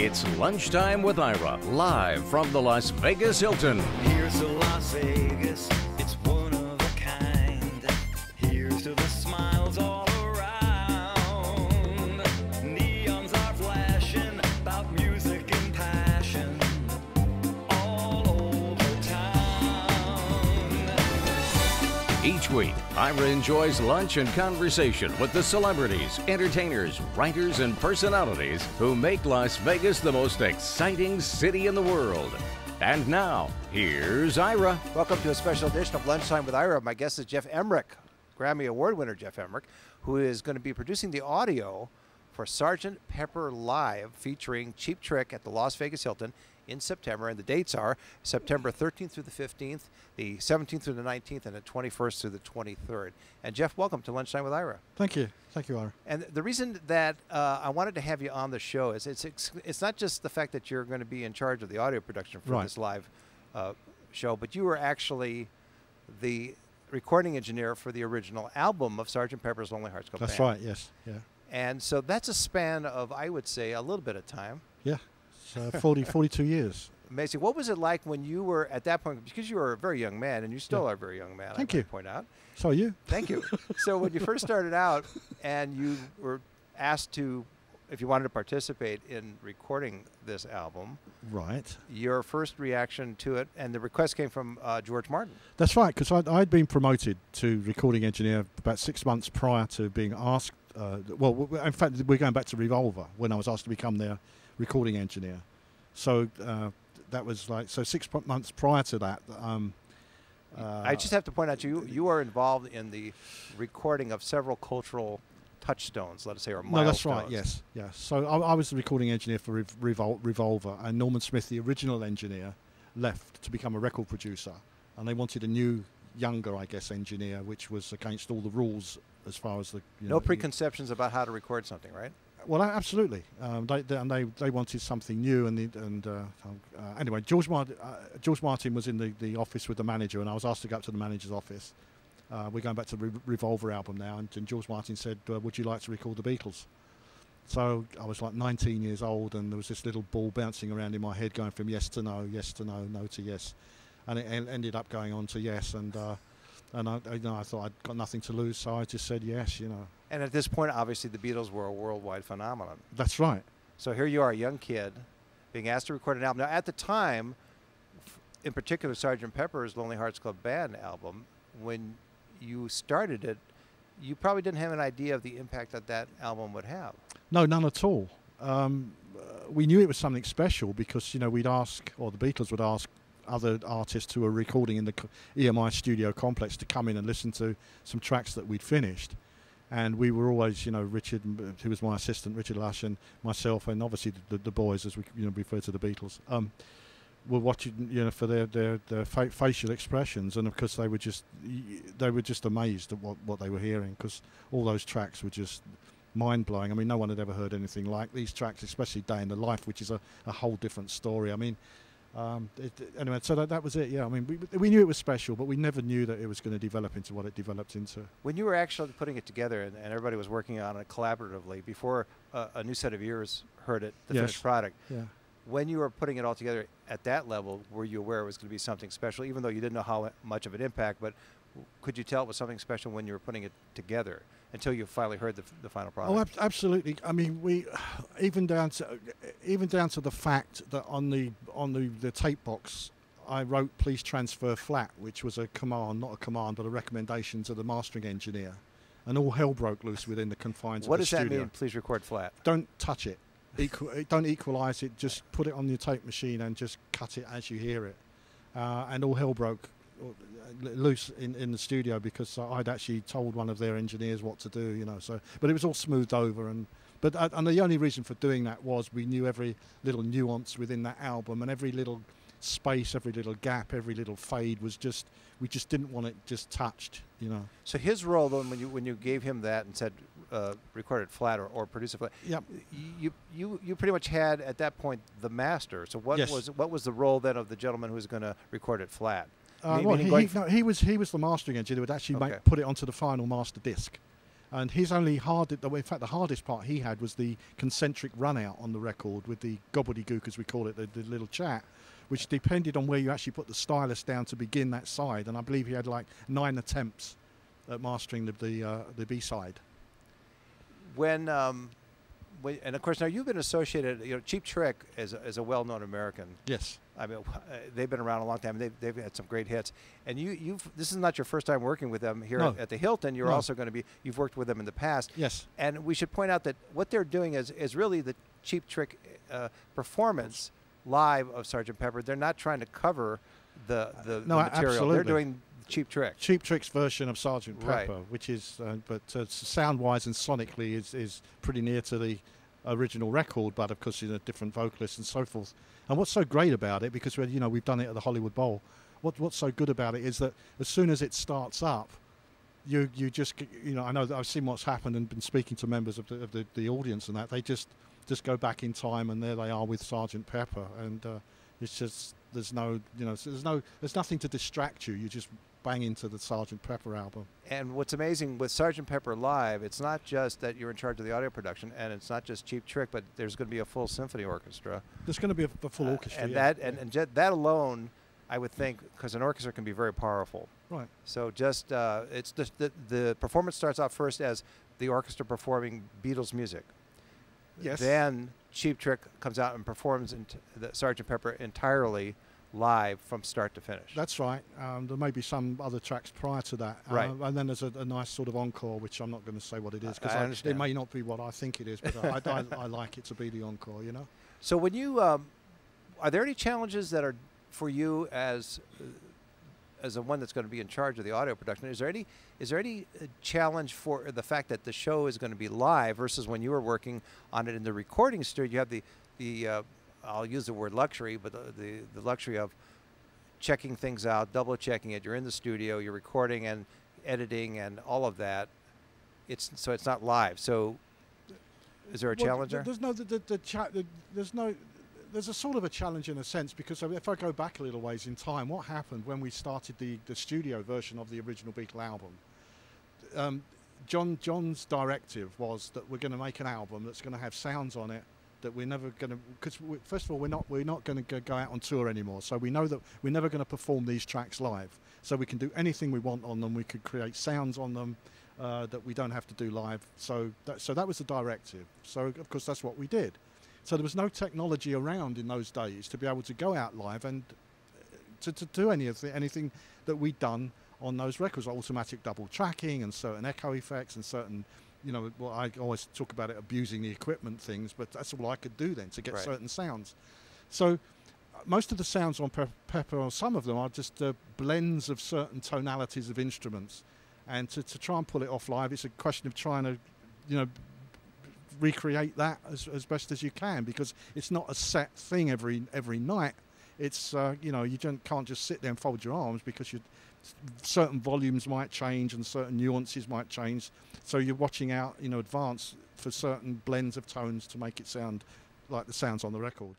It's Lunchtime with Ira, live from the Las Vegas Hilton. Here's to Las Vegas, it's one of a kind. Here's to the smiles all around. Neons are flashing about music and passion all over town. Each week, Ira enjoys lunch and conversation with the celebrities, entertainers, writers, and personalities who make Las Vegas the most exciting city in the world. And now, here's Ira. Welcome to a special edition of Lunchtime with Ira. My guest is Geoff Emerick, Grammy Award winner Geoff Emerick, who is going to be producing the audio for Sgt. Pepper Live featuring Cheap Trick at the Las Vegas Hilton in September. And the dates are September 13th through the 15th, the 17th through the 19th, and the 21st through the 23rd. And Geoff, welcome to Lunchtime with Ira. Thank you. Thank you, Ira. And the reason that I wanted to have you on the show is it's not just the fact that you're going to be in charge of the audio production for this live show, but you were actually the recording engineer for the original album of Sgt. Pepper's Lonely Hearts Club Band. That's right, yes. Yeah. And so that's a span of, I would say, a little bit of time. Yeah. So 42 years. Amazing. What was it like when you were at that point? Because you were a very young man, and you still are a very young man. Thank I you. Point out. So are you. Thank you. So when you first started out, and you were asked to, if you wanted to participate in recording this album, right? Your first reaction to it, and the request came from George Martin. That's right, because I'd been promoted to recording engineer about 6 months prior to being asked. Well, in fact, we're going back to Revolver when I was asked to become their recording engineer. So that was like 6 months prior to that. I just have to point out you are involved in the recording of several cultural touchstones, let us say, or milestones. No, that's right. Yes, yes. So I was the recording engineer for Revolver, and Norman Smith, the original engineer, left to become a record producer, and they wanted a new, younger, I guess, engineer, which was against all the rules as far as the no preconceptions about how to record something, right? Well, absolutely. They wanted something new, anyway, George Martin was in the office with the manager, and I was asked to go up to the manager's office. We're going back to the Revolver album now, and George Martin said, "Would you like to record the Beatles?" So I was like 19 years old, and there was this little ball bouncing around in my head, going from yes to no, no to yes, and it ended up going on to yes, and I thought I'd got nothing to lose, so I just said yes, And at this point, obviously, the Beatles were a worldwide phenomenon. That's right. So here you are, a young kid, being asked to record an album. Now, at the time, in particular, Sgt. Pepper's Lonely Hearts Club Band album, when you started it, you probably didn't have an idea of the impact that album would have. No, none at all. We knew it was something special because, we'd ask, or the Beatles would ask, other artists who were recording in the EMI studio complex to come in and listen to some tracks that we'd finished. And we were always, Richard, who was my assistant, Richard Lush, and myself, and obviously the boys, as we refer to the Beatles, were watching, for their facial expressions, and of course they were just amazed at what they were hearing, because all those tracks were just mind-blowing. I mean, no one had ever heard anything like these tracks, especially Day in the Life, which is a whole different story. I mean, anyway, so that was it. Yeah, I mean, we knew it was special, but we never knew that it was going to develop into what it developed into. When you were actually putting it together, and everybody was working on it collaboratively before a new set of ears heard it, the finished product. Yeah. When you were putting it all together at that level, were you aware it was going to be something special, even though you didn't know how much of an impact? But could you tell it was something special when you were putting it together until you finally heard the final product? Oh, absolutely. I mean, we even down to the fact that on the tape box, I wrote "Please transfer flat," which was a command, not a command, but a recommendation to the mastering engineer, and all hell broke loose within the confines of the studio. What does that mean? Please record flat. Don't touch it. Don't equalize it. Just put it on your tape machine and just cut it as you hear it. And all hell broke loose in the studio because I'd actually told one of their engineers what to do, So, but it was all smoothed over, and the only reason for doing that was we knew every little nuance within that album, and every little space, every little gap, every little fade was we just didn't want it just touched, So his role, though, when you gave him that and said record it flat or produce it flat, yep. you pretty much had at that point the master. So what was the role then of the gentleman who was going to record it flat? He was the mastering engineer. Would actually put it onto the final master disc, And his only in fact, the hardest part he had was the concentric run out on the record with the gobbledygook, as we call it, the little chat, which depended on where you actually put the stylus down to begin that side. And I believe he had like 9 attempts at mastering the B side. And of course now you've been associated. Cheap Trick is a well-known American. Yes. I mean, they've been around a long time. They've had some great hits. And this is not your first time working with them here at the Hilton. You're also going to be. You've worked with them in the past. Yes. And we should point out that what they're doing is really the Cheap Trick performance live of Sgt. Pepper. They're not trying to cover the material. Absolutely. They're doing Cheap Trick. Cheap Trick's version of Sgt. Pepper, Right. which is, sound-wise and sonically is pretty near to the original record, but of course, different vocalists and so forth. And what's so great about it, because we've done it at the Hollywood Bowl, what's so good about it is that as soon as it starts up, you just, I know that I've seen what's happened and been speaking to members of the audience and that, they just go back in time and there they are with Sgt. Pepper, and it's just, there's nothing to distract you. You just bang into the Sgt. Pepper album. And what's amazing with Sgt. Pepper Live, it's not just that you're in charge of the audio production, and it's not just Cheap Trick, but there's going to be a full symphony orchestra. There's going to be a full orchestra, and yeah. that alone, I would think, because an orchestra can be very powerful. Right. So just it's the performance starts off first as the orchestra performing Beatles music. Yes. Then Cheap Trick comes out and performs the Sgt. Pepper entirely live from start to finish. That's right. There may be some other tracks prior to that. Right. And then there's a nice sort of encore, which I'm not going to say what it is, I because understand. it may not be what I think it is, but I like it to be the encore, So when you, are there any challenges that are for you as the one that's going to be in charge of the audio production? Is there any challenge for the fact that the show is going to be live versus when you were working on it in the recording studio? You have the I'll use the word luxury, but the luxury of checking things out, double checking it. You're in the studio, you're recording and editing and all of that. It's not live. So is there a challenge there? There's a sort of a challenge in a sense, because if I go back a little ways in time, what happened when we started the studio version of the original Beatle album? John's directive was that we're going to make an album that's going to have sounds on it that we're never going to, because first of all, we're not going to go out on tour anymore, so we know that we're never going to perform these tracks live, so we can do anything we want on them. We could create sounds on them that we don't have to do live. So that was the directive. So of course that's what we did. So there was no technology around in those days to be able to go out live and to do anything that we'd done on those records, automatic double tracking and certain echo effects and certain, well, I always talk about it abusing the equipment things, but that's all I could do then to get Right. certain sounds. So most of the sounds on Pepper, or some of them, are just blends of certain tonalities of instruments, and to try and pull it off live, it's a question of trying to, recreate that as best as you can, because it's not a set thing every night. It's you can't just sit there and fold your arms, because certain volumes might change and certain nuances might change, so you're watching out in advance for certain blends of tones to make it sound like the sounds on the record.